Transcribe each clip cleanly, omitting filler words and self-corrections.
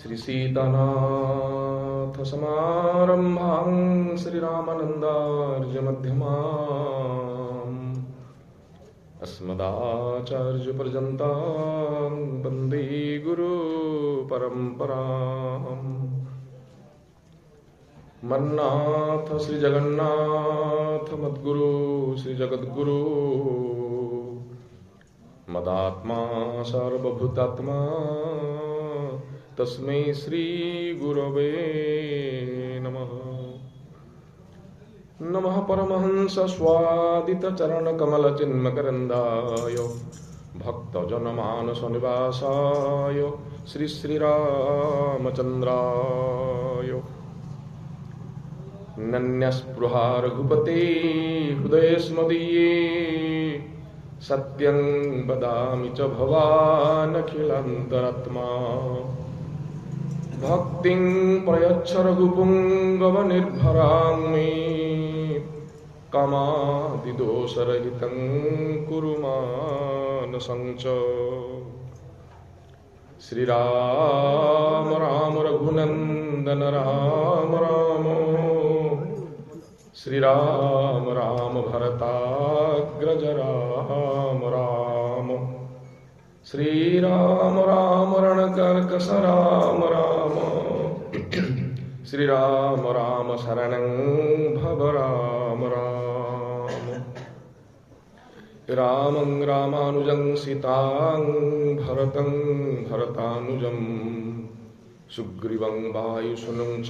श्री सीतानाथ समारंभां श्रीरामानन्दार्य मध्यमाम् अस्मदाचार्यपर्यन्तां वन्दे गुरुपरम्पराम्। मन्नाथ श्री जगन्नाथ मद्गुरु श्री जगद्गुरु मदात्मा सर्वभूतात्मा तस्मै श्री गुरवे नमः। नमः परमहंस स्वादित चरण कमल चिन्मकरन्दाय भक्तजनमानस निवासाय श्री श्रीरामचन्द्राय नन्यस्पृहा रघुपते हृदयेस्मदीये सत्यं वदामि च भवानखिलान्तरात्मा भक्तिं प्रयच्छ रघुपुङ्गवनिर्भरां मे कामादिदोषरहितं कुरु मानसं च। श्रीराम राम रघुनन्दन राम राम श्रीराम राम भरताग्रज राम राम श्रीराम राम रणकर्कश राम राम श्रीराम राम शरणं भव राम राम। रामं रामानुजं सीतां भरतं भरतानुजं सुग्रीवं वायुसूनं च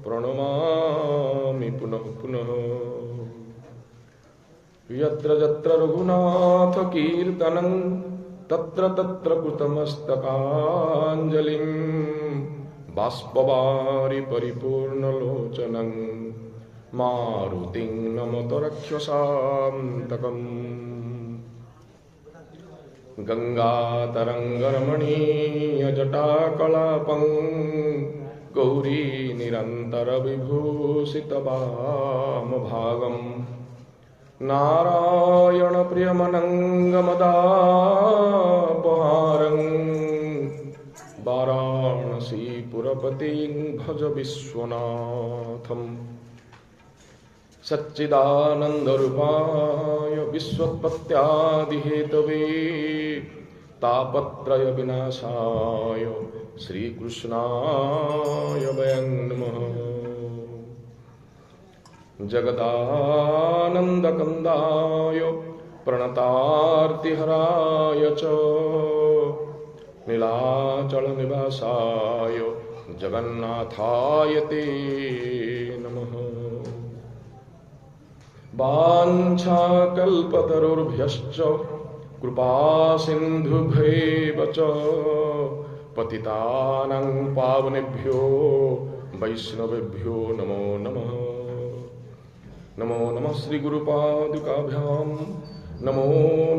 प्रणमामि पुनः पुनः। यत्र यत्र रघुनाथ कीर्तनं तत्र तत्र कृतमस्तकाञ्जलिं बाष्पवारि परिपूर्णलोचनं मारुतिं नमत रक्षसान्तकम्। गंगातरङ्गरमणीयजटाकलापं गौरी निरन्तरविभूषितवामभागं नारायणप्रियमनङ्गमदापहारं वाराणसीपुरपतिं भज विश्वनाथम्। सच्चिदानन्दरूपाय विश्वोत्पत्त्यादिहेतवे तापत्रय विनाशाय श्रीकृष्णाय वयं नमः। जगदानन्दकन्दाय प्रणतार्तिहराय च नीलाचलनिवासाय जगन्नाथाय ते नमः। वाञ्छाकल्पतरुर्भ्यश्च कृपासिन्धुभ्येव च पतितानां पावनेभ्यो वैष्णवेभ्यो नमो नमः। नमो नमः श्री गुरुपादुकाभ्यां नमो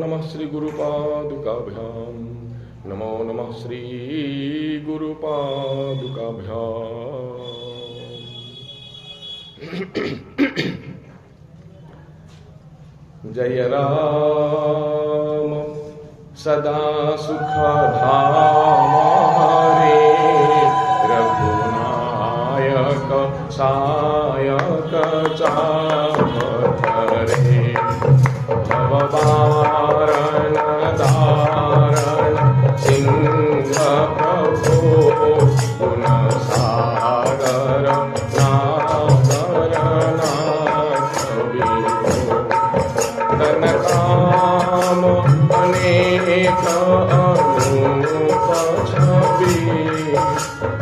नमः श्री गुरुपादुकाभ्यां नमो नमः श्री गुरुपादुकाभ्याम्। जय राम सदा सुखधाम हरे रघुनायक सायक चापधरे भववारण धारण सिंह प्रभो गुणसागर काम अनेक अनूप छवि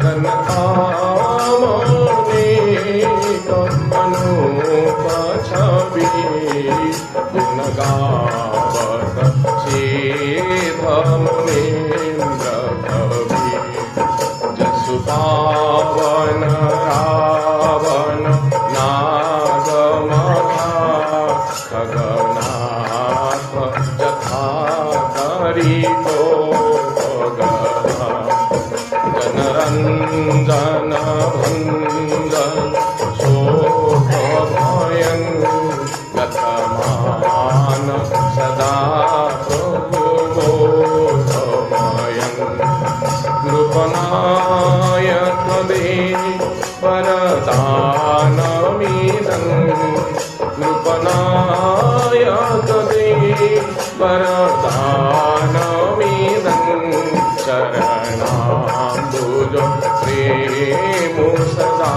तन काम अनेक अनूप छवि गुण गावत सीध मुनीन्द्र कवि जसु पावन रावण नागमहा खगनाथ जथा करी को जनरंजन भंजन शोक भयं गतमान सदा प्रभु बोधमयं नृपनायक दे वरदानमिदं नृपनायक दे वरदानमिदं चरणाम्बुज प्रेमो सदा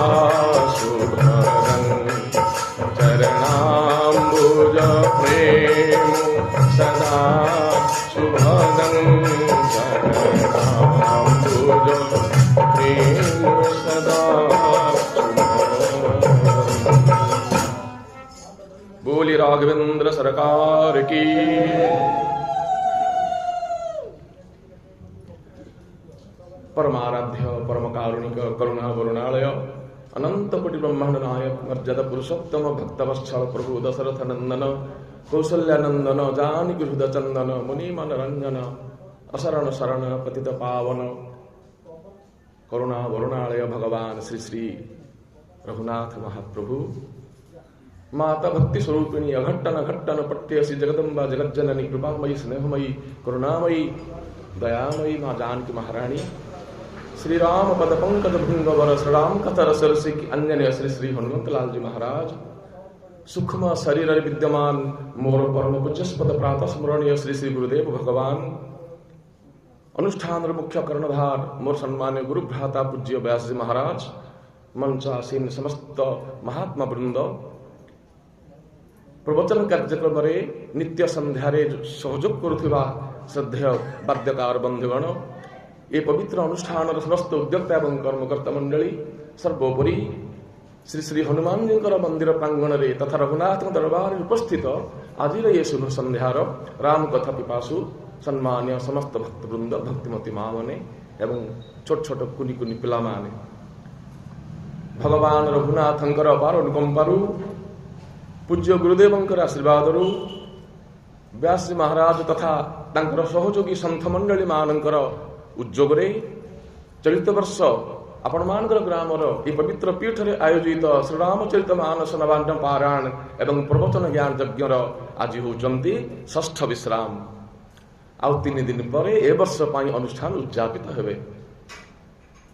शुभदं चरणाम्बुज प्रेमो सदा शुभदं चरणाम्बुज प्रेमो सदा बोली राघवेंद्र सरकार की। परमाराध्य परम कारुणिक करुणा वरुणालय अनंत कोटि ब्रह्मांड नायक मर्यादा पुरुषोत्तम भक्तवत्सल प्रभु दशरथ नंदन कौशल्यानंदन जानकी हृदय चंदन मुनि मनरंजन अशरण शरण पतित पावन करुणा वरुणालय भगवान श्री श्री रघुनाथ महाप्रभु माता भक्ति स्वरूपिणी अघट्टन घट्टन पट्टेसी जगदम्बा जगज्जननी कृपामयी स्नेहमयी करुणामयी दयामयी माँ जानकी महारानी श्री राम पद पंकज भृंगवर श्रीराम कतर सरसी की अन्य श्री श्री हनुमंत लाल जी महाराज सूक्ष्म शरीर विद्यमान मोर परम पूज्यस्पद प्रातः स्मरणीय श्री श्री गुरुदेव भगवान अनुष्ठान मुख्य कर्णधार मोर सम्मान्य गुरु भ्राता पूज्य व्यास जी महाराज मंचासीन समस्त महात्मा वृंद प्रवचन कार्यक्रम नित्य संध्यारे सहयोग करुवा श्रद्धेय वाद्यकार बंधुगण ये पवित्र अनुष्ठान समस्त उद्योक्ता एवं कर्मकर्ता मंडली सर्वोपरि श्री श्री हनुमान जी मंदिर प्रांगण में तथा रघुनाथ दरबार उपस्थित आज ये शुभ संध्यार राम कथा पिपासु सम्मान्य समस्त भक्तवृंद भक्तिमती माँ मैंने एवं छोट छोट कुनि कुनि पिला माने भगवान रघुनाथंकर अपार अनुकंपारू पूज्य गुरुदेवंकर आशीर्वाद व्यास महाराज तथा तांकर सहयोगी संत मंडली मानकर उद्योग चलित वर्ष आपण मानकर ग्रामर ये पवित्र पीठ रे आयोजित श्रीरामचरित मानस नवान्न पारायण एवं प्रवचन ज्ञान यज्ञ आज होती षष्ठ विश्राम आउ 3 दिन पर ए वर्ष पाई अनुष्ठान उद्यापित हेबे।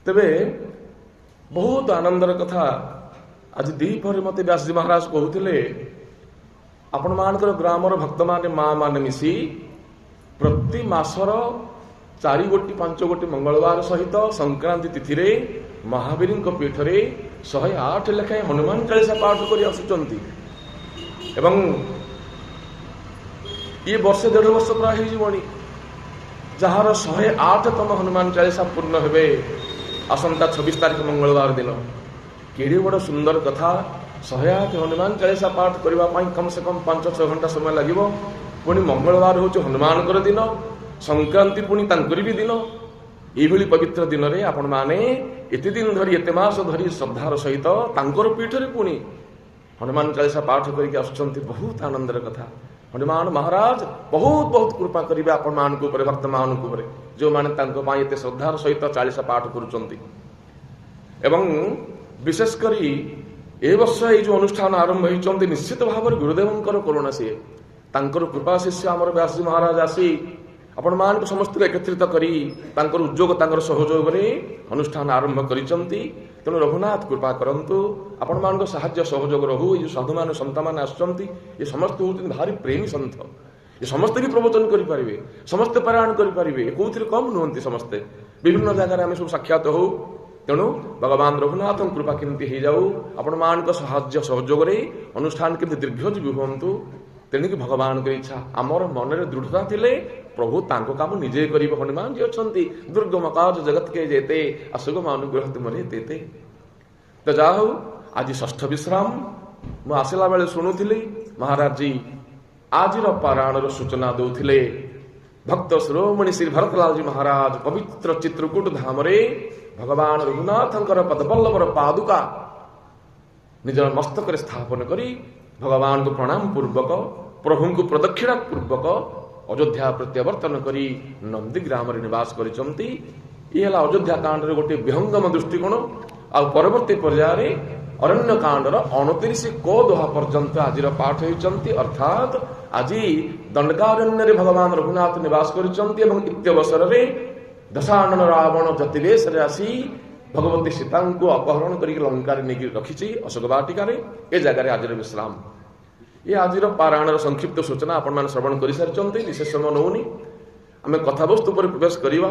तेबे बहुत आनंदर कथा आज दीपर मत व्यास जी महाराज कहते आपण मानकर ग्रामर भक्त माने माँ माने मिसी प्रति मासर 4 गोटी 5 गोटी मंगलवार सहित संक्रांति तिथि रे महावीर पीठ रे 108 लेखाएं हनुमान चालीसा पाठ कर आसुचंती एवं ये वर्ष 1.5 वर्ष प्राय होनी जार 108तम हनुमान चालीसा पूर्ण हेबे आसंता 26 तारीख मंगलवार दिन केड़ी बड़ सुंदर कथा 108 हनुमान चालीसा पाठ करने कम से कम 5-6 घंटा समय लगे पुणी मंगलवार हूँ हनुमान दिन संक्रांति पुणी तांकर भी दिन ये पवित्र दिन में आपण मैंने एत दिन धरी एत मास धरी श्रद्धार सहित तांकर पीठ रे पुणी हनुमान चालीसा पाठ करके आसुचंती बहुत आनंदर कथा। हनुमान महाराज बहुत बहुत कृपा करेंगे आपण मान भक्त मान जो मैंने एत श्रद्धार सहित चालीसा पाठ करुचंती एवं विशेष करी ए वर्ष ये जो अनुष्ठान आरंभ होती निश्चित भाव गुरुदेवंकर करुणा सी तांकर कृपा शिष्य आमर व्यास जी महाराज आसी आपण मान समस्त एकत्रित करी तांकर उद्योग तांकर सहयोग अनुष्ठान आरंभ करिसंती। तेणु रघुनाथ कृपा करंतु आपण मान साहाय्य सहयोग रहू। ये साधु मान संत मान आसुचंती ये समस्त होती भारी प्रेमी संत ये समस्ते भी प्रवचन करें समस्ते पारायण करें कौन कम नुहति समस्ते विभिन्न जगह आम सब साक्षात हो। तेणु भगवान रघुनाथ कृपा केमती हो जाऊ आपण मान साहाय्य सहयोग अनुष्ठान केमती दीर्घजीवी हूँ। तेणुक भगवान इच्छा आमर मन में दृढ़ता थिले प्रभु तांको काम निजे कर हनुमान जी अच्छा दुर्गम काज जगत के जेते असुगम अनुग्रह तुमरे तेते। तो जा हो आज षष्ठ विश्राम मु आसला बेले शुणुली महाराज जी आज पारायण सूचना दौले भक्त शिरोमणि श्री भरतलाल जी महाराज पवित्र चित्रकूट धाम भगवान रघुनाथंकर पदपल्लवर पादुका निज मस्तक स्थापन करी भगवान को प्रणाम पूर्वक प्रभु को प्रदक्षिणा पूर्वक अयोध्या प्रत्यावर्तन करी नंदी ग्राम निवास करिसंती। ये अयोध्या कांड गोटे विहंगम दृष्टिकोण आ परवर्ती पर्याय अरण्य कांडर 29 को दोहा पर्यंत आज पाठ होती अर्थात आज दंडकारण्य भगवान रघुनाथ निवास करिसंती एवं इत्यवसर ଦଶାନନ ରାବଣ ଜ୍ୟୋତିବେଶରେ ଆସି ଭଗବତୀ ସୀତାଙ୍କୁ ଅପହରଣ କରିକି ଲଙ୍କାରେ ନେଇକି ରଖିଛି ଅଶୋକ ବାଟିକାରେ। ଏ ଜାଗାରେ ଆଜିର ବିଶ୍ରାମ। ଏ ଆଜିର ପାରାୟଣର ସଂକ୍ଷିପ୍ତ ସୂଚନା ଆପଣମାନେ ଶ୍ରବଣ କରିସାରିଛନ୍ତି, ବିଶେଷ ସମୟ ନେଉନି। ଆମେ କଥାବସ୍ତୁ ଉପରେ ପ୍ରବେଶ କରିବା।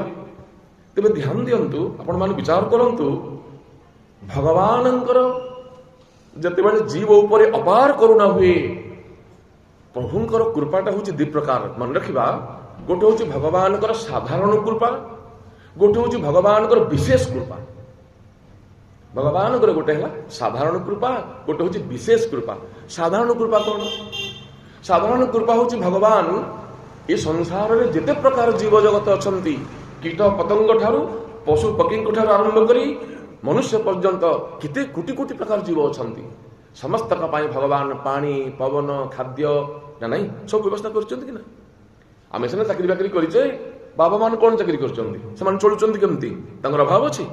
ତେବେ ଧ୍ୟାନ ଦିଅନ୍ତୁ, ଆପଣମାନେ ବିଚାର କରନ୍ତୁ, ଭଗବାନଙ୍କର ଯେତେବେଳେ ଜୀବ ଉପରେ ଅପାର କରୁଣା ହୁଏ, ପ୍ରଭୁଙ୍କର କୃପାଟା ହେଉଛି ଦୁଇ ପ୍ରକାର। ମନେ ରଖିବା, ଗୋଟେ ହେଉଛି ଭଗବାନଙ୍କର ସାଧାରଣ କୃପା, ଗୋଟେ ହେଉଛି ଭଗବାନଙ୍କର ବିଶେଷ କୃପା। ଭଗବାନଙ୍କର ଗୋଟେ ହେଲା ସାଧାରଣ କୃପା, ଗୋଟେ ହେଉଛି ବିଶେଷ କୃପା। ସାଧାରଣ କୃପା କ'ଣ? ସାଧାରଣ କୃପା ହେଉଛି ଭଗବାନ ଏ ସଂସାରରେ ଯେତେ ପ୍ରକାର ଜୀବ ଜଗତ ଅଛନ୍ତି, କୀଟ ପତଙ୍ଗ ଠାରୁ ପଶୁ ପକ୍ଷୀଙ୍କ ଠାରୁ ଆରମ୍ଭ କରି ମନୁଷ୍ୟ ପର୍ଯ୍ୟନ୍ତ କେତେ କୋଟି କୋଟି ପ୍ରକାର ଜୀବ ଅଛନ୍ତି, ସମସ୍ତଙ୍କ ପାଇଁ ଭଗବାନ ପାଣି ପବନ ଖାଦ୍ୟ ନା ନାହିଁ ସବୁ ବ୍ୟବସ୍ଥା କରିଛନ୍ତି କି ନା? ଆମେ ସିନା ଚାକିରି ବାକିରି କରିଛେ, ବାବା ମାନେ କ'ଣ ଚାକିରି କରିଛନ୍ତି? ସେମାନେ ଚଳୁଛନ୍ତି କେମିତି? ତାଙ୍କର ଅଭାବ ଅଛି?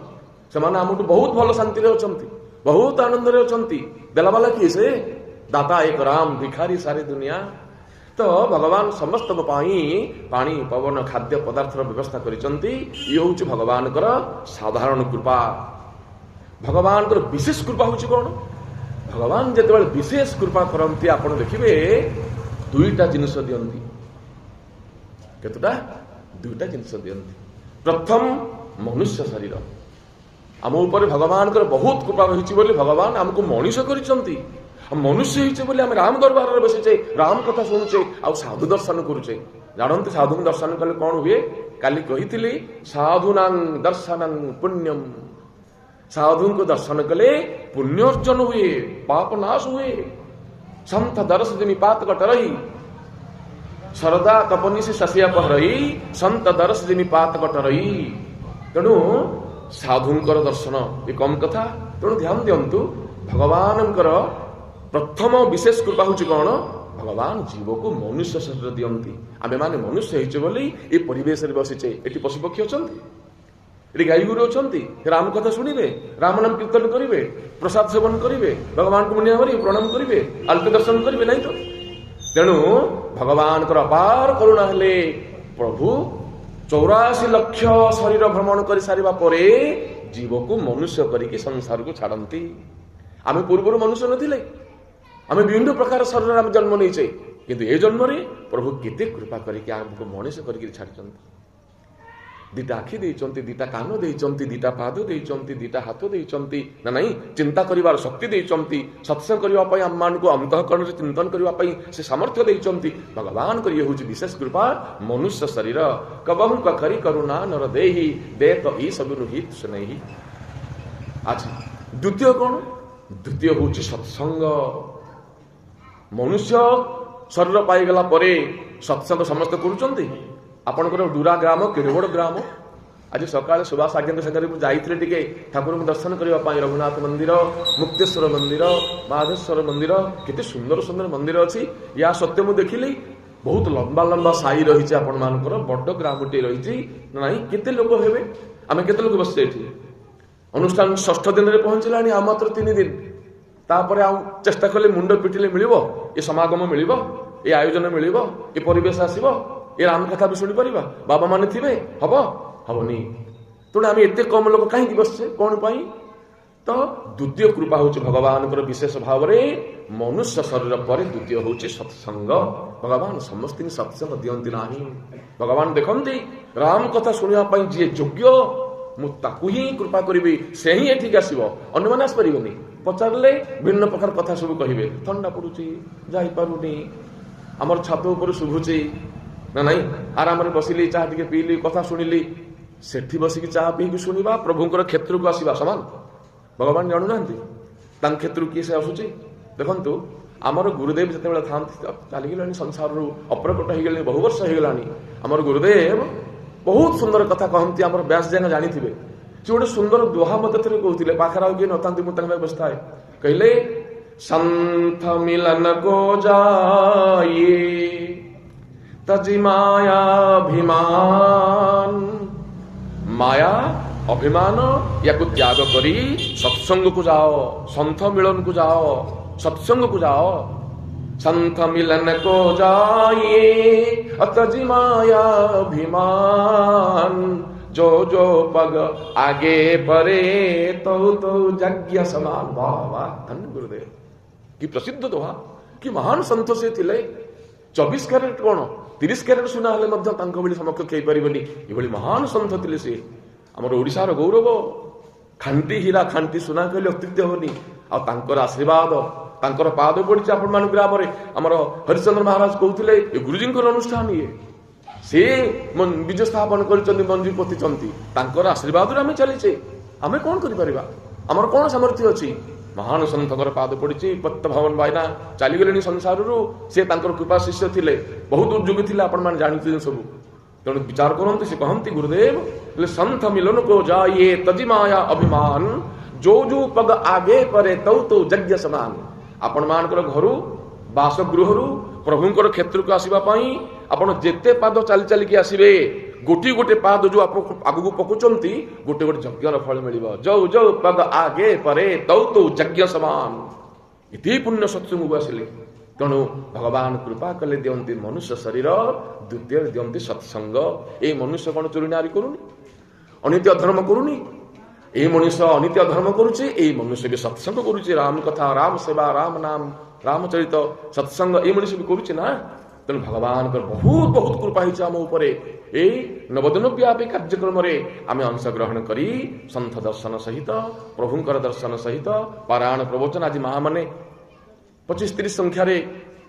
ସେମାନେ ଆମଠୁ ବହୁତ ଭଲ ଶାନ୍ତିରେ ଅଛନ୍ତି, ବହୁତ ଆନନ୍ଦରେ ଅଛନ୍ତି। ଦେଲାବାଲା କିଏ ସେ? ଦାତା ଏକ ରାମ, ଭିଖାରୀ ସାରି ଦୁନିଆ। ତ ଭଗବାନ ସମସ୍ତଙ୍କ ପାଇଁ ପାଣି ପବନ ଖାଦ୍ୟ ପଦାର୍ଥର ବ୍ୟବସ୍ଥା କରିଛନ୍ତି। ଇଏ ହେଉଛି ଭଗବାନଙ୍କର ସାଧାରଣ କୃପା। ଭଗବାନଙ୍କର ବିଶେଷ କୃପା ହେଉଛି କ'ଣ? ଭଗବାନ ଯେତେବେଳେ ବିଶେଷ କୃପା କରନ୍ତି, ଆପଣ ଦେଖିବେ ଦୁଇଟା ଜିନିଷ ଦିଅନ୍ତି। କେତେଟା? ଦୁଇଟା ଜିନିଷ ଦିଅନ୍ତି। ପ୍ରଥମ, ମନୁଷ୍ୟ ଶରୀର। ଆମ ଉପରେ ଭଗବାନଙ୍କର ବହୁତ କୃପା ରହିଛି ବୋଲି ଭଗବାନ ଆମକୁ ମଣିଷ କରିଛନ୍ତି। ମନୁଷ୍ୟ ହେଇଛେ ବୋଲି ଆମେ ରାମ ଦରବାରରେ ବସିଛେ, ରାମ କଥା ଶୁଣୁଛେ, ଆଉ ସାଧୁ ଦର୍ଶନ କରୁଛେ। ଜାଣନ୍ତି ସାଧୁଙ୍କୁ ଦର୍ଶନ କଲେ କ'ଣ ହୁଏ? କାଲି କହିଥିଲି, ସାଧୁନାଂ ଦର୍ଶନଂ ପୁଣ୍ୟମ୍। ସାଧୁଙ୍କୁ ଦର୍ଶନ କଲେ ପୁଣ୍ୟ ଅର୍ଜନ ହୁଏ, ପାପ ନାଶ ହୁଏ। ସନ୍ଥ ଦରସ ଯେମି ପାତ କଟ ରହି, ଶରଦା ତପନିସି ଶଶିଆ ପହରଇ, ସନ୍ଥ ଦରସ ଯେମି ପାତ କଟ ରହି। ତେଣୁ ସାଧୁଙ୍କର ଦର୍ଶନ ଏ କମ୍ କଥା। ତେଣୁ ଧ୍ୟାନ ଦିଅନ୍ତୁ, ଭଗବାନଙ୍କର ପ୍ରଥମ ବିଶେଷ କୃପା ହେଉଛି କ'ଣ? ଭଗବାନ ଜୀବକୁ ମନୁଷ୍ୟ ଶରୀର ଦିଅନ୍ତି। ଆମେମାନେ ମନୁଷ୍ୟ ହେଇଛୁ ବୋଲି ଏ ପରିବେଶରେ ବସିଛେ। ଏଠି ପଶୁପକ୍ଷୀ ଅଛନ୍ତି, ଏଠି ଗାଈଗୋରୁ ଅଛନ୍ତି, ରାମ କଥା ଶୁଣିବେ, ରାମ ନାମ କୀର୍ତ୍ତନ କରିବେ, ପ୍ରସାଦ ସେବନ କରିବେ, ଭଗବାନଙ୍କୁ ମୁଣ୍ଡିଆ ମାରି ପ୍ରଣାମ କରିବେ, ଆଳତୀ ଦର୍ଶନ କରିବେ ନାହିଁ ତ? ତେଣୁ ଭଗବାନଙ୍କର ଅପାର କରୁଣା ହେଲେ ପ୍ରଭୁ 84 ଲକ୍ଷ ଶରୀର ଭ୍ରମଣ କରିସାରିବା ପରେ ଜୀବକୁ ମନୁଷ୍ୟ କରିକି ସଂସାରକୁ ଛାଡ଼ନ୍ତି। ଆମେ ପୂର୍ବରୁ ମନୁଷ୍ୟ ନଥିଲେ, ଆମେ ବିଭିନ୍ନ ପ୍ରକାର ଶରୀରରେ ଆମେ ଜନ୍ମ ନେଇଛେ, କିନ୍ତୁ ଏ ଜନ୍ମରେ ପ୍ରଭୁ କେତେ କୃପା କରିକି ଆମକୁ ମଣିଷ କରିକି ଛାଡ଼ିଛନ୍ତି। ଦିଟା ଆଖି ଦେଇଛନ୍ତି, ଦିଟା କାନ ଦେଇଛନ୍ତି, ଦିଟା ପାଦ ଦେଇଛନ୍ତି, ଦିଟା ହାତ ଦେଇଛନ୍ତି ନା ନାହିଁ, ଚିନ୍ତା କରିବାର ଶକ୍ତି ଦେଇଛନ୍ତି, ସତ୍ସଙ୍ଗ କରିବା ପାଇଁ ଆମମାନଙ୍କୁ ଅନ୍ତଃକରଣରେ ଚିନ୍ତନ କରିବା ପାଇଁ ସେ ସାମର୍ଥ୍ୟ ଦେଇଛନ୍ତି। ଭଗବାନଙ୍କର ଇଏ ହେଉଛି ବିଶେଷ କୃପା। ମନୁଷ୍ୟ ଶରୀର କବହୁ କଖରି କରୁଣା ନର ଦେହି, ଦେ ତ ଇ ସବୁ ରୁହିତ ସୁନେହି। ଆଚ୍ଛା, ଦ୍ୱିତୀୟ କ'ଣ? ଦ୍ୱିତୀୟ ହେଉଛି ସତ୍ସଙ୍ଗ। ମନୁଷ୍ୟ ଶରୀର ପାଇଗଲା ପରେ ସତ୍ସଙ୍ଗ ସମସ୍ତେ କରୁଛନ୍ତି। ଆପଣଙ୍କର ଡୁରା ଗ୍ରାମ କେଡ଼େ ବଡ଼ ଗ୍ରାମ। ଆଜି ସକାଳେ ସୁଭାଷ ଆଜ୍ଞାଙ୍କ ସାଙ୍ଗରେ ମୁଁ ଯାଇଥିଲି ଟିକେ ଠାକୁରଙ୍କୁ ଦର୍ଶନ କରିବା ପାଇଁ। ରଘୁନାଥ ମନ୍ଦିର, ମୁକ୍ତେଶ୍ୱର ମନ୍ଦିର, ମାଧେଶ୍ୱର ମନ୍ଦିର, କେତେ ସୁନ୍ଦର ସୁନ୍ଦର ମନ୍ଦିର ଅଛି। ୟା ସତ୍ତ୍ୱେ ମୁଁ ଦେଖିଲି ବହୁତ ଲମ୍ବା ଲମ୍ବା ସାହି ରହିଛି ଆପଣମାନଙ୍କର, ବଡ଼ ଗ୍ରାମଟିଏ ରହିଛି ନାହିଁ। କେତେ ଲୋକ ହେବେ? ଆମେ କେତେ ଲୋକ ବସିଛେ ଏଠି? ଅନୁଷ୍ଠାନ ଷଷ୍ଠ ଦିନରେ ପହଞ୍ଚିଲାଣି, ଆଉ ମାତ୍ର 3 ଦିନ। ତାପରେ ଆଉ ଚେଷ୍ଟା କଲେ ମୁଣ୍ଡ ପିଟିଲେ ମିଳିବ? ଏ ସମାଗମ ମିଳିବ? ଏ ଆୟୋଜନ ମିଳିବ? ଏ ପରିବେଶ ଆସିବ? ଏ ରାମ କଥା ବି ଶୁଣିପାରିବା? ବାବା ମାନେ ଥିବେ? ହବ? ହବନି। ତେଣୁ ଆମେ ଏତେ କମ ଲୋକ କାହିଁକି ବସିଛେ? କ'ଣ ପାଇଁ? ତ ଦ୍ୱିତୀୟ କୃପା ହେଉଛି ଭଗବାନଙ୍କର ବିଶେଷ ଭାବରେ ମନୁଷ୍ୟ ଶରୀର ପରେ ଦ୍ୱିତୀୟ ହେଉଛି ସତ୍ସଙ୍ଗ। ଭଗବାନ ସମସ୍ତଙ୍କୁ ସତ୍ସଙ୍ଗ ଦିଅନ୍ତି ନାହିଁ। ଭଗବାନ ଦେଖନ୍ତି ରାମ କଥା ଶୁଣିବା ପାଇଁ ଯିଏ ଯୋଗ୍ୟ, ମୁଁ ତାକୁ ହିଁ କୃପା କରିବି, ସେ ହିଁ ଏଠିକି ଆସିବ, ଅନ୍ୟମାନେ ଆସିପାରିବେନି। ପଚାରିଲେ ବିଭିନ୍ନ ପ୍ରକାର କଥା ସବୁ କହିବେ, ଥଣ୍ଡା ପଡୁଛି, ଯାଇପାରୁନି, ଆମର ଛାତ ଉପରେ ଶୁଭୁଛି ନା ନାଇଁ, ଆରାମରେ ବସିଲି, ଚାହା ଟିକେ ପିଇଲି, କଥା ଶୁଣିଲି। ସେଠି ବସିକି ଚାହା ପିଇକି ଶୁଣିବା, ପ୍ରଭୁଙ୍କର କ୍ଷେତ୍ରକୁ ଆସିବା ସମାନ। ଭଗବାନ ଜାଣୁନାହାନ୍ତି ତାଙ୍କ କ୍ଷେତ୍ରକୁ କିଏ ସେ ଆସୁଛି? ଦେଖନ୍ତୁ, ଆମର ଗୁରୁଦେବ ଯେତେବେଳେ ଥାନ୍ତି, ଚାଲିଗଲେଣି ସଂସାରରୁ, ଅପ୍ରକଟ ହେଇଗଲେଣି, ବହୁ ବର୍ଷ ହେଇଗଲାଣି। ଆମର ଗୁରୁଦେବ ବହୁତ ସୁନ୍ଦର କଥା କହନ୍ତି, ଆମର ବ୍ୟାସ ଜେନା ଜାଣିଥିବେ। ସେ ଗୋଟେ ସୁନ୍ଦର ଦୋହା ମତେ ଥରେ କହୁଥିଲେ, ପାଖରେ ଆଉ କିଏ ନଥାନ୍ତି, ମୁଁ ତାଙ୍କ ବସିଥାଏ। କହିଲେ, ସନ୍ଥ ମିଲନ को जाइए तजी मायाभिमान। माया अभिमान याକୁ ତ୍ୟାଗ କରି ସତ୍ସଙ୍ଗକୁ ଯାଅ, ସନ୍ଥ ମିଳନକୁ ଯାଅ, ସତ୍ସଙ୍ଗକୁ ଯାଅ। संत मिलन को जाइए तजी मायाभिमान, जो जो पग आगे परे तो तो यज्ञ समान। वाह वाह, धन्य गुरुदेव, कि प्रसिद्ध दोहा, कि महान संत से थिले। 24 कैरेट कौन 30 कैरेट सुना हेले मध्य तांको भली समकक्ष हेई परिबनी, एभली महान संत थिले से। हमर ओडिसार गौरव, खांटी हीरा खांटी सुना कहले अत्युक्ति हेबनी। आ तांकर आशीर्वाद, तांकर पाद पड़िছে आपण मान ग्राम रे। हमर हरिचंद्र महाराज कहउथिले ए गुरुजींकर अनुष्ठान ये, से विजय स्थापन करचंदी, मंदिर पोतिचंती, तांकर आशीर्वाद रे आमे चलीचे। आमे कोन करि परिबा, हमर कोन सामर्थ्य अछि? महान संतकर पाद पड़िଛି। पत्त भवन भाईना चली गले संसार रू, से तांकर कृपा शिष्य थिले, बहुत उद्योगी थिले, आपण मान जानिथिले सब। तेणु विचार करते से कहती गुरुदेव, संत मिलन को जाइए तजी माया अभिमान, जो जो पग आगे परे तौ तो यज्ञ समान। आपण मानकर घरू बासगृह प्रभुंकर क्षेत्र को आसवा आपण जेते पाद चली चल के आसबे, गोटी गोटे पाद जो आगू पकुचंती गोटे गोटे यज्ञर फल मिल। जो जो पग आगे परे तौ तो यज्ञ समान। इति पुण्य सत्संग आसिले। तेणु भगवान कृपा कले दियंती मनुष्य शरीर, द्वितीय दियंती सत्संग। ए मनुष्य कौन चोरी नारी करूनी, अनित्य धर्म करूनी। ए मनुष्य अनित्य धर्म करुचे, ए मनुष्य भी सत्संग करुचे। राम कथा, राम सेवा, राम नाम, रामचरित सत्संग ए मनुष्य भी करुचे ना। तेणु भगवान बहुत बहुत कृपा होइছে आम उपरे। ए नवदिन व्यापी कार्यक्रम रे आमे अंशग्रहण करी संत दर्शन सहित, प्रभुंकर दर्शन सहित पारायण प्रवचन आज माँ माने 25-30 संख्यार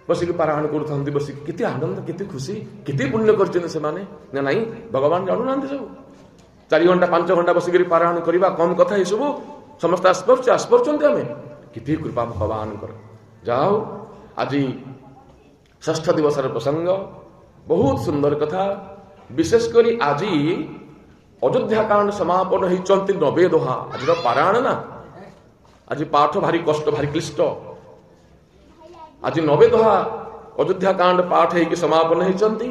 बसिक पारायण कर बसिक केते आनंद, केते खुशी, केते पुण्य करछन से माने ना नहीं भगवान जानू ना सब। 4 घंटा 5 घंटा बसिक पारायण करबा कम कथा ये सब समस्त आसपरछन आमे केते कृपा भगवान कर। जाओ आज षष्ठ दिवस प्रसंग बहुत सुंदर कथा। विशेषकर आज अयोध्या कांड समापन होती 90 दोहा। आज पारायण ना, आज पाठ भारी कष्ट, भारी क्लिष्ट। आज 90 दोहा अयोध्या कांड पाठ होगी समापन होती।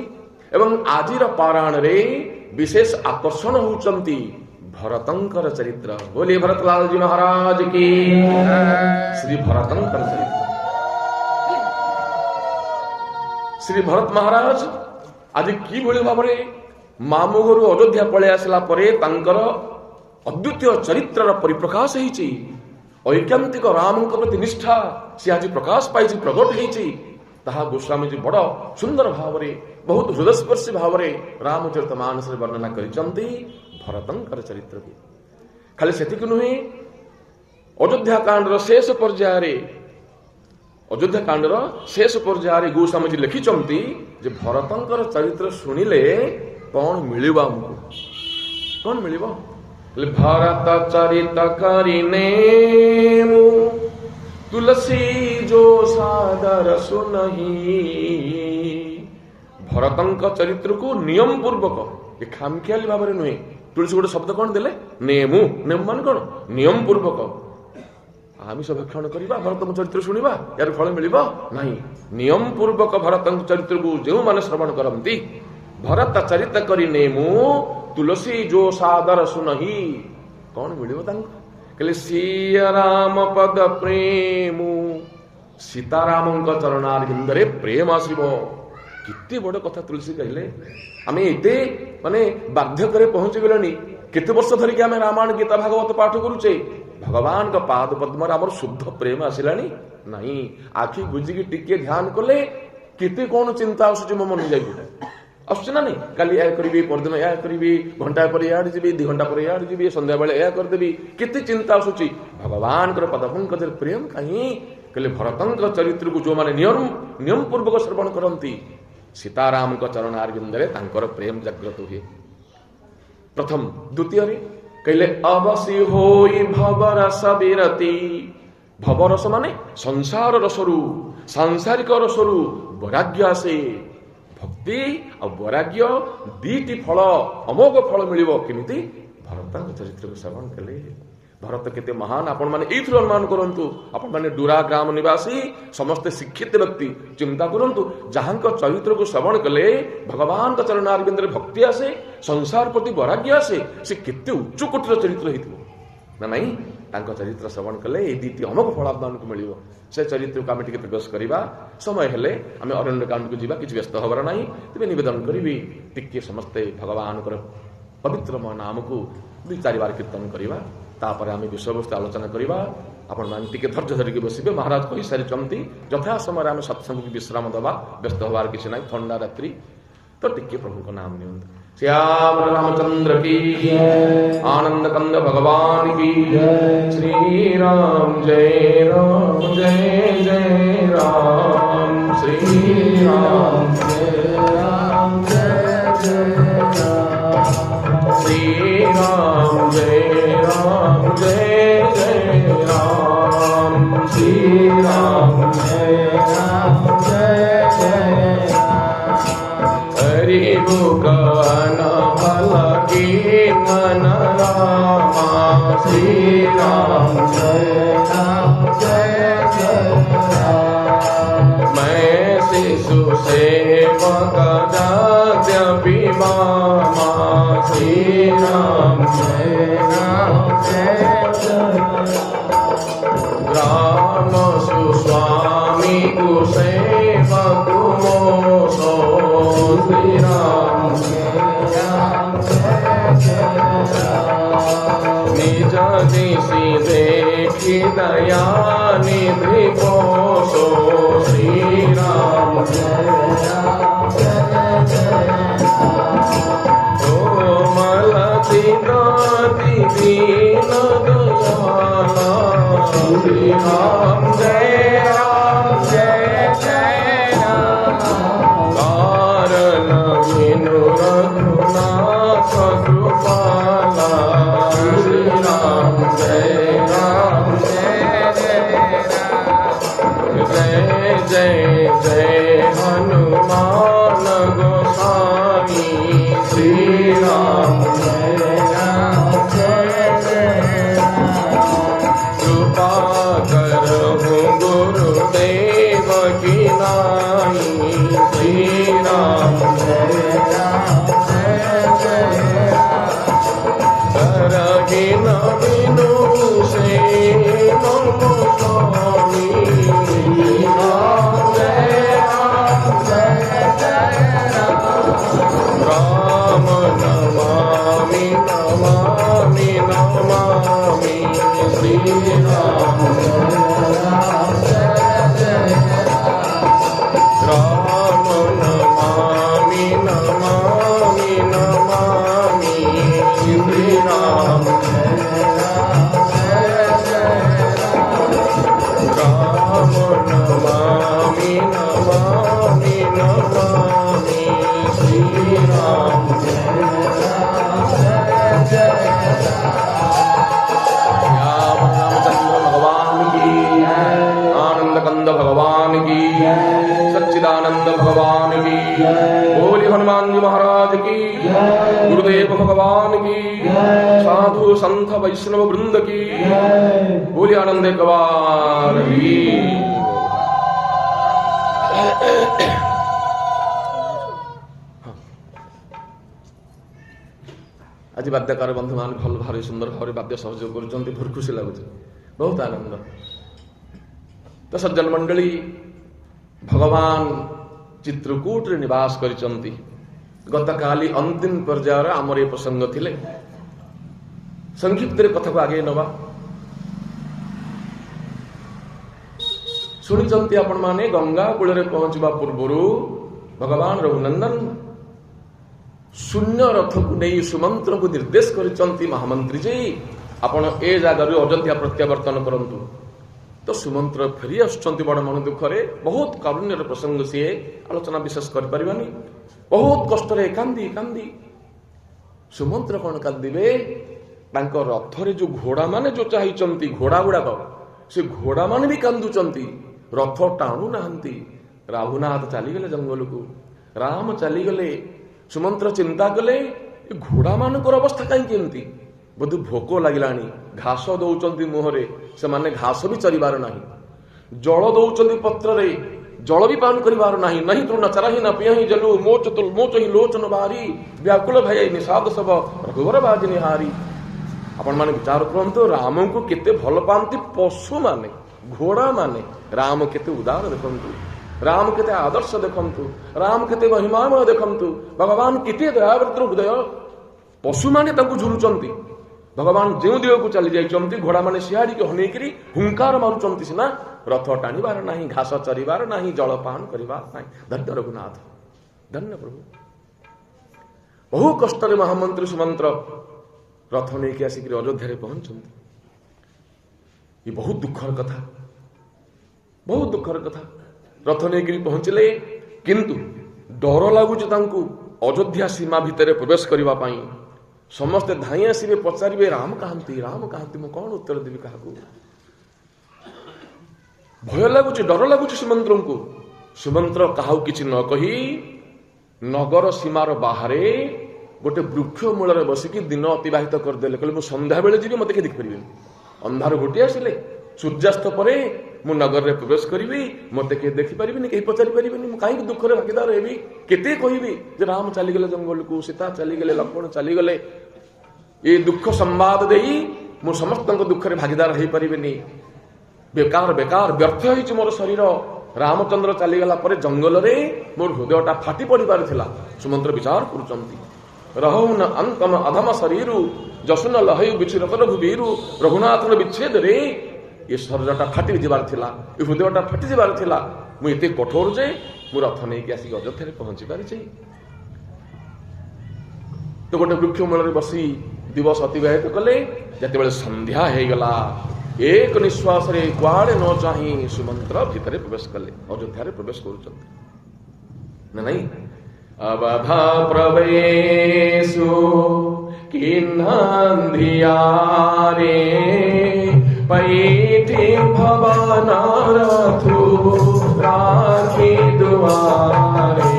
एवं आज पारायण रे विशेष आकर्षण होती भरतंकर चरित्र। बोलिए भरतलाल जी महाराज की। श्री भरतंकर चरित्र। श्री भरत महाराज आज कि भाव में मामू घर अयोध्या पलि आसला तांकर अद्वितीय चरित्र परिप्रकाश होती। ऐकांतिक राम प्रति निष्ठा सी आज प्रकाश पाई, प्रकट होती। गोस्वामी जी बड़ सुंदर भाव में, बहुत हृदयस्पर्शी भाव में रामचरितमानस वर्णना करिसंती भरतंकर चरित्र को। खाली सेतिक नुहे, अयोध्या कांडर शेष पर्याय, अयोध्या कांडर शेष पर्याय गोस्वामी जी लिखिचंती जे भरतंकर चरित्र सुनिले कौन मिलिबा, हमको कौन मिलिबा। भरत चरित करिने तुलसी जो सादर सुनही। भरतंक चरित्र को नियम पूर्वक, ये खामखियाली भाव में नुहे। तुलसी गोटे शब्द कौन देले, नेमु। नेमु मान कौन, नियम पूर्वक। आमिष भक्षण करवा भरतंक चरित्र शुणा यार फल मिल नहीं। नियम पूर्वक भरतंक चरित्र को जो माने श्रवण करती, भरत चरित करी नेमु तुलसी जो सादर सुनही। कौन मिल कहले सिया राम पद प्रेम, सीताराम चरणारविंदरे प्रेम आसब। कितने बड़ कथा तुलसी कहले। आम एते माने बाध्य करे पहुंची गलनी। केते वर्ष धरिक आम रामायण गीता भागवत पाठ करुचे। भगवान का पाद पद्म आमर शुद्ध प्रेम आसिलानी नहीं। आखि गुजिकी टिके ध्यान कले केते कौन चिंता आसुची मो मन जाइए आसुची ना नहीं। काली या करी, परदिन या करी, घंटा पर याड जी, 2 घंटा पर याड जी, संध्या बेले या करदेवी, केते चिंता आसुची। भगवान पदपंकज प्रेम कहीं कहले भरतंक चरित्र को जो माने नियम पूर्वक श्रवण करती, सीताराम चरणारविंदरे तांकर प्रेम जागृत हुए। प्रथम। द्वितीय कहले अवश्य होई भवरस विरति। भवरस माने संसार रसरु, सांसारिक रसरु वैराग्य आसे। भक्ति और वैराग्य दीटी फल, अमोघ फल मिलिबो केमिति भरतंक चरित्र को श्रवण कले। भरत केते महान आपण माने एथि अनुमान करंतु। आपण माने डुरा ग्राम निवासी समस्त शिक्षित व्यक्ति चिंता करंतु, जहां चरित्र को श्रवण कले भगवान का चरणारविंदरे भक्ति आसे, संसार प्रति वैराग्य आसे। से केते उच्च कोटिर चरित्र हेतिबो ना नहीं। तांको चरित्र श्रवण कले ए दीति अमोघ फल आपको मिलिबो। से चरित्र को आम टिके प्रवेश करवा। समय हेले आम अरण्यकांड को जीवा, किसी व्यस्त हबार नहीं। तेज नवेदन करी टिके समस्ते भगवान पवित्रमय नाम को 2-4 बार कीर्तन करवा तापर आम विषय वस्तु आलोचना करवा। आपण मैंने टिके धैर्य धरिकी बसबे। महाराज कही सारी यथा समय आम सत्संग को विश्राम दवा, व्यस्त हबार किसी ना, ठंडा रात्रि तो टिके प्रभु को नाम नियंत। श्याम रामचंद्र की आनंद कंद भगवान की श्री राम जय राम जय जय राम श्री राम जय राम जय जय राम श्री राम जय राम जय जय राम श्री राम जय राम जय जय हरि भूकाना भला की मन रामा श्री राम जय जय राम मैं शिशु सेवक दास्य पिबामा श्री राम जय राम सुस्वामी कुसेवक मोसो श्री राम निज दिशि देखि दया निधि पोषो श्री राम कोमल चिदाति दीन दयाला श्री राम जय जय राम कारण विनु रघुनाथ कृपाला श्री राम जय जय जय हनुमान गोसाई श्री राम कृपा करहु गुरुदेव की नाई श्री राम करहि न बिनु से मम स्वामी श्री राम जय राम नमामि नमामि नमामि श्री राम राम नमामि नमामि नमामि श्री राम राम नमामि नमामि नमामि श्री राम श्याम रामचंद्र भगवान की आनंद कंद भगवान की सच्चिदानंद भगवान की बोली हनुमान जी महाराज की गुरुदेव भगवान की साधु संत वैष्णव वृंद की बोली आनंद गवार की। आज वाद्यकार बंधु मान भल भारी सुंदर भाव वाद्य सहयोग कर बहुत खुशी लगुच बहुत आनंद। तो सज्जन मंडली भगवान चित्रकूट रे निवास करिसंती। गत काली अंतिम पर्यायर आमर ये प्रसंग थिले संक्षिप्त कथा को आगे नवा शुणिचंती आपण माने गंगा कूल रे पहुंचबा पूर्व भगवान रघुनंदन शून्य रथ को नहीं सुमंत्र को निर्देश करिसंती महामंत्री जी आपण ए जगार अयोध्या प्रत्यावर्तन करंतु। तो सुमंत्र फेरी आसुंच बड़ मन दुखरे बहुत कारुण्यर प्रसंग सी आलोचना विशेष कर पारिबानी बहुत कष्ट कांदी कांदी सुमंत्र कौन कांदे रथरे जो घोड़ा माने जो चाहिए घोड़ा गुड़ाक से घोड़ा माने भी कांदुचंती रथ टाणु नाहंती। रघुनाथ चलीगले जंगल को राम चलीगले सुमंत्र चिंता कले घोड़ा मानकर अवस्था कहीं बोधे भोक लगिलानी घास दौरान मुहरे से माने घास भी चरिबार नहीं जल दौरान पत्र जल भी पान करिबार नहीं नहीं तृण चराही ना पियाही जलु मोच ही लोचन बारी व्याकुल भय निषाद सब रघुवर बाज निहारी। आपण माने विचार करंतु राम को केते भल पांती पशु माने घोड़ा माने राम केते उदार देखंतु राम केते आदर्श देखंतु राम केते महिमामय देखंतु भगवान केते दयावृत हृदय ପଶୁମାନେ ତାଙ୍କୁ ଝୁରୁଛନ୍ତି। ଭଗବାନ ଯେଉଁ ଦିଗକୁ ଚାଲି ଯାଇଛନ୍ତି ଘୋଡ଼ାମାନେ ସିଆଡ଼ିକି ହନେଇକିରି ହୁଙ୍କାର ମାରୁଛନ୍ତି ସିନା, ରଥ ଟାଣିବାର ନାହିଁ, ଘାସ ଚରିବାର ନାହିଁ, ଜଳପାନ କରିବାର ନାହିଁ। ଧନ୍ୟ ରଘୁନାଥ, ଧନ୍ୟ ପ୍ରଭୁ। ବହୁ କଷ୍ଟରେ ମହାମନ୍ତ୍ରୀ ସୁମନ୍ତ୍ର ରଥ ନେଇକି ଆସିକିରି ଅଯୋଧ୍ୟାରେ ପହଞ୍ଚନ୍ତି। ଏ ବହୁତ ଦୁଃଖର କଥା, ବହୁତ ଦୁଃଖର କଥା। ରଥ ନେଇକିରି ପହଞ୍ଚିଲେ, କିନ୍ତୁ ଡର ଲାଗୁଛି ତାଙ୍କୁ ଅଯୋଧ୍ୟା ସୀମା ଭିତରେ ପ୍ରବେଶ କରିବା ପାଇଁ। ସମସ୍ତେ ଧାଇଁ ଆସିବେ, ପଚାରିବେ ରାମ କାହାନ୍ତି, ରାମ କାହାନ୍ତି, ମୁଁ କଣ ଉତ୍ତର ଦେବି କାହାକୁ? ଭୟ ଲାଗୁଛି, ଡର ଲାଗୁଛି ସୁମନ୍ତ୍ରଙ୍କୁ। ସୁମନ୍ତ୍ର କାହାକୁ କିଛି ନ କହି ନଗର ସୀମାର ବାହାରେ ଗୋଟେ ବୃକ୍ଷ ମୂଳରେ ବସିକି ଦିନ ଅତିବାହିତ କରିଦେଲେ। କହିଲେ ମୁଁ ସନ୍ଧ୍ୟାବେଳେ ଯିବି, ମତେ କେହି ଦେଖିପାରିବେନି। ଅନ୍ଧାର ଘୋଟି ଆସିଲେ, ସୂର୍ଯ୍ୟାସ୍ତ ପରେ ମୁଁ ନଗରରେ ପ୍ରବେଶ କରିବି, ମତେ କେହି ଦେଖିପାରିବେନି, କେହି ପଚାରି ପାରିବେନି। ମୁଁ କାହିଁକି ଦୁଃଖରେ ଭାଗିଦାର ହେବି? କେତେ କହିବି ଯେ ରାମ ଚାଲିଗଲେ ଜଙ୍ଗଲକୁ, ସୀତା ଚାଲିଗଲେ, ଲକ୍ଷ୍ମଣ ଚାଲିଗଲେ। ଏ ଦୁଃଖ ସମ୍ବାଦ ଦେଇ ମୁଁ ସମସ୍ତଙ୍କ ଦୁଃଖରେ ଭାଗିଦାର ହେଇପାରିବିନି। ବେକାର ବେକାର ବ୍ୟର୍ଥ ହେଇଛି ମୋର ଶରୀର। ରାମଚନ୍ଦ୍ର ଚାଲିଗଲା ପରେ ଜଙ୍ଗଲରେ ମୋର ହୃଦୟଟା ଫାଟି ପଡ଼ିବାର ଥିଲା। ସୁମନ୍ତ୍ର ବିଚାର କରୁଛନ୍ତି, ରହୁନ ଅନ୍ତମ ଅଧମ ଶରୀରୁ ଯଶୁନ ଲହୟୁ ବିଚ୍ଛୁରତ ରଘୁବୀରୁ। ରଘୁନାଥର ବିଚ୍ଛେଦରେ ଏ ଶରୀରଟା ଫାଟି ଯିବାର ଥିଲା, ଏ ହୃଦୟଟା ଫାଟି ଯିବାର ଥିଲା। ମୁଁ ଏତେ କଠୋର ଯେ ମୁଁ ରଥ ନେଇକି ଆସିକି ଅଯୋଧ୍ୟାରେ ପହଞ୍ଚି ପାରିଛି। ତ ଗୋଟେ ବୃକ୍ଷ ମୂଳରେ ବସି ଦିବସ ଅତିବାହିତ କଲେ। ଯେତେବେଳେ ସନ୍ଧ୍ୟା ହେଇଗଲା, ଏକ ନିଶ୍ୱାସରେ କୁଆଡ଼େ ନ ଚାହିଁ ସୁମନ୍ତ୍ର ଭିତରେ ପ୍ରବେଶ କଲେ, ଅଯୋଧ୍ୟାରେ ପ୍ରବେଶ କରୁଛନ୍ତି ନା ନାଇଁ? ଅବଧା ପ୍ରବେଶୁ କିନ୍ନାନ୍ଧିଆରେ पैठी भवाना रथु राखी दुआरे।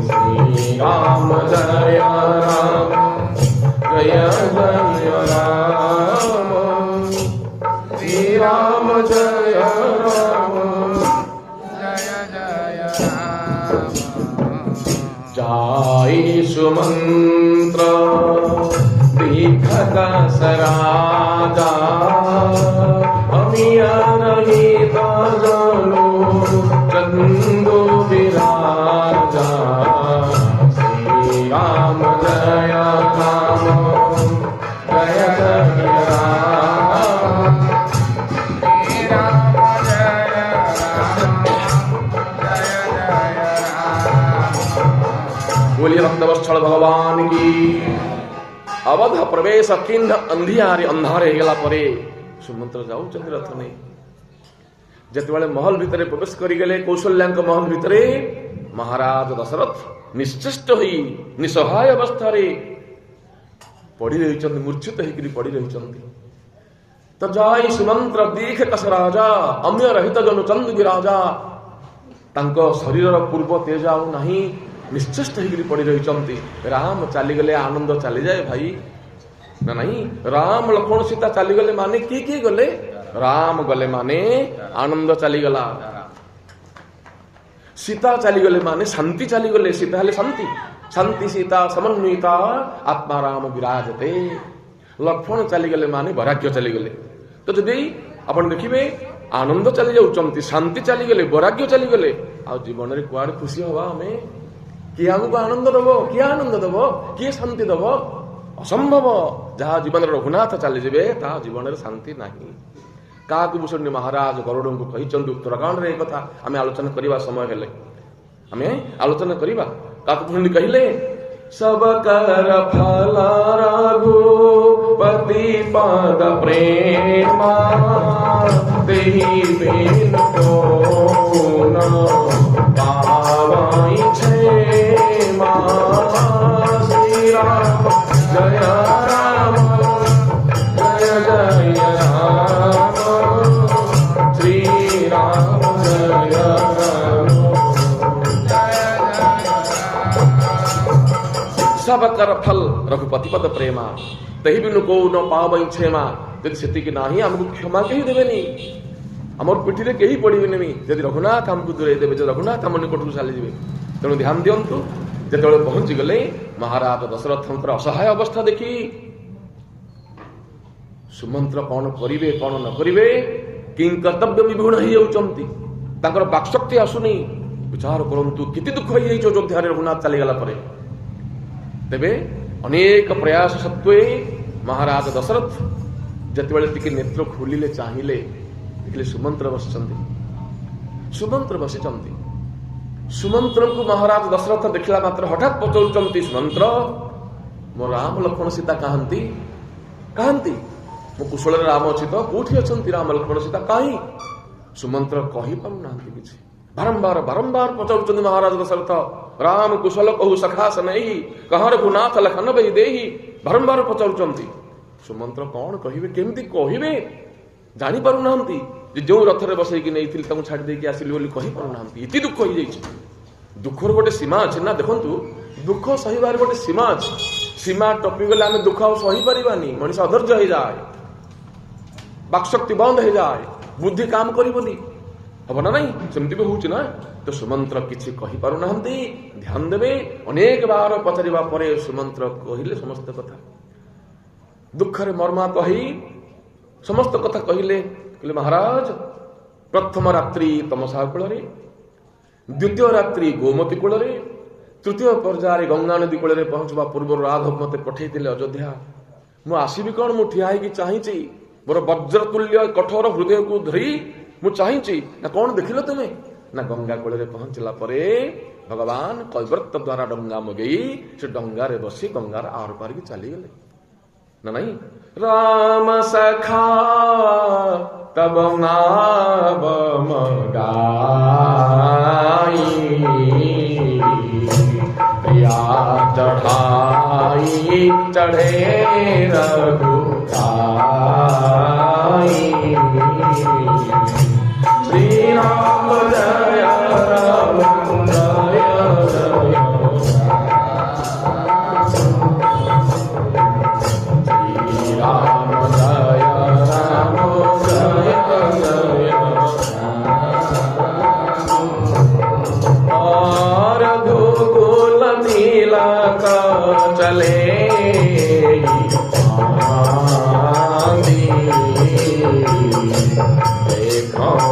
श्री राम जय राम जय जय राम, श्री राम जय राम जय जय राम। जाय सुमंत्र दीर्घ सराजा, अमिया नहीं ताजलो चंदो विराजा। श्री राम जय राम जय जय राम, श्री राम जय राम जय जय राम। बोलिए भक्तवत्सल भगवान की। अवध प्रवेश किन्ह अंधियारे, अंधार ହେଇଗଲା ପରେ ସୁମନ୍ତ୍ର ଯାଉଛନ୍ତି ରଥ ନେଇ। ଯେତେବେଳେ ମହଲ ଭିତରେ ପ୍ରବେଶ କରିଗଲେ, କୌଶଲ୍ୟାଙ୍କ ମହଲ ଭିତରେ, ମହାରାଜ ଦଶରଥ ନିଶ୍ଚେଷ୍ଟ ହୋଇ ନିସହାୟ ଅବସ୍ଥାରେ ପଡ଼ି ରହିଛନ୍ତି, ମୂର୍ଚ୍ଛିତ ହେଇକରି ପଡ଼ି ରହିଛନ୍ତି। ତ ଯାଇ ସୁମନ୍ତ୍ର ଦୀଖ କସ ରାଜା, ଅମ୍ୟ ରହିତ ଜନୁ ଚନ୍ଦୁ ବିରାଜା। ତାଙ୍କ ଶରୀରର ପୂର୍ବ ତେଜ ଆଉ ନାହିଁ, ନିଶ୍ଚେଷ୍ଟ ହେଇକରି ପଡ଼ି ରହିଛନ୍ତି। ରାମ ଚାଲିଗଲେ ଆନନ୍ଦ ଚାଲିଯାଏ ଭାଇ ନା ନାହିଁ? ରାମ ଲକ୍ଷ୍ମଣ ସୀତା ଚାଲିଗଲେ ମାନେ କିଏ କିଏ ଗଲେ? ରାମ ଗଲେ ମାନେ ଆନନ୍ଦ ଚାଲିଗଲା। ସୀତା ଚାଲିଗଲେ ମାନେ ଶାନ୍ତି ଚାଲିଗଲେ। ସୀତା ହେଲେ ଶାନ୍ତି, ଶାନ୍ତି ସୀତା ସମନ୍ୱିତା ଆତ୍ମା ରାମ ବିରାଜତେ। ଲକ୍ଷ୍ମଣ ଚାଲିଗଲେ ମାନେ ବୈରାଗ୍ୟ ଚାଲିଗଲେ। ତ ଯଦି ଆପଣ ଦେଖିବେ ଆନନ୍ଦ ଚାଲି ଯାଉଛନ୍ତି, ଶାନ୍ତି ଚାଲିଗଲେ, ବୈରାଗ୍ୟ ଚାଲିଗଲେ, ଆଉ ଜୀବନରେ କୁଆଡେ ଖୁସି ହବା ଆମେ? କିଏ ଆମକୁ ଆନନ୍ଦ ଦବ? କିଏ ଆନନ୍ଦ ଦବ? କିଏ ଶାନ୍ତି ଦବ? ଅସମ୍ଭବ। ଯାହା ଜୀବନରେ ରଘୁନାଥ ଚାଲିଯିବେ ତାହା ଜୀବନରେ ଶାନ୍ତି ନାହିଁ। କାହାକୁ ଭୂଷଣ ମହାରାଜ ଗରୁଡଙ୍କୁ କହିଛନ୍ତି ଉତ୍ତରାଖଣ୍ଡରେ ଏ କଥା ଆମେ ଆଲୋଚନା କରିବା, ସମୟ ହେଲେ ଆମେ ଆଲୋଚନା କରିବା। କାହାକୁ ଭୂଷଣ କହିଲେ, सबकर फल रघुपति पद प्रेमा, तेहि बिन को न पावई क्षेमा। श्री राम जय राम जय जय राम, श्री राम जय राम जय जय राम। सबकर फल रघुपति पद प्रेमा, तेहि बिनु को न पावई क्षेमा। यदि सेतिकी नाही आमको क्षमा केही देबेनी, आमर पिठीरे केही पड़िबेनी। यदि रघुनाथ आमको दूरे देबे, जो रघुनाथ आम निकटू चली जाबे। तेणु ध्यान दियंतु। जेतेबेले पहुंची गले महाराज दशरथंकर असहाय अवस्था देखी सुमंत्र कौन करिवे कौन न करिवे, किं कर्तव्य विभूण हो जाउचंती, तांकर बाक्शक्ति आसुनी। विचार करंतु केते दुख होई जाइछ अयोध्या रे रघुनाथ चली गला परे। तेबे अनेक प्रयास सत्वे महाराज दशरथ जितेबाला टिके नेत्र खोलिले चाहिए देखिले सुमंत्र बसिचंती सुमंत्र बसिचंती सुमंत्र को महाराज दशरथ देखला मात्र हठात पचारुचंती सुमंत्र मो राम लक्ष्मण सीता कहती कहती मो कुशल राम अच्छी तो कौटी अच्छा राम लक्ष्मण सीता कहीं सुमंत्र कही पारना किसी बारंबार बारंबार पचारुचंती महाराज दशरथ राम कुशल कहू सखा सनई कहाँ रघुनाथ लखन बही देही बारंबार पचारुचंती सुमंत्र कौन कहे केमती कहे जानी पारना जो रथरे बसैकी नहीं छाड़ी देकी आसिली बोली कही पारना इति दुख हो जाइए दुखर गोटे सीमा अच्छे ना देखु दुख सहिबार गोटे सीमा अच्छे सीमा टपी गले आम दुख आ सही पारानी मनीष अधर्य हो जाए बाक्शक्ति बंद हो जाए बुद्धि काम करनी हम ना नहीं सेमती भी होना तो सुमंत्र किसी कही पारना ध्यान देवे अनेक बार पचारिबा परे सुमंत्र कहले समस्त कथा दुखरे मर्मा कही समस्त कथा कहले महाराज प्रथम रात्रि तमसा कूल द्वितीय रात्रि गोमती कूल तृतीय पर्याय गंगा नदी कूल पहुंचवा पूर्व राघव मते पठे अयोध्या मु आसबि कौन मु ठिया चाहिए मोर वज्रतुल्य कठोर हृदय को धरी मु चाहिए ना कौन देखिल तुम्हें ना गंगा कूल पहुंचला परे भगवान कैवर्त द्वारा डंगा मगई से डंगारे बसी गंगार आर पार की चली गले ना नहीं राम सखा तब नाम गाई या चढ़ाई चढ़े रघुराई श्री राम जय राम जय जय राम जय राम जय जय रघुकुल तिलक चले देखो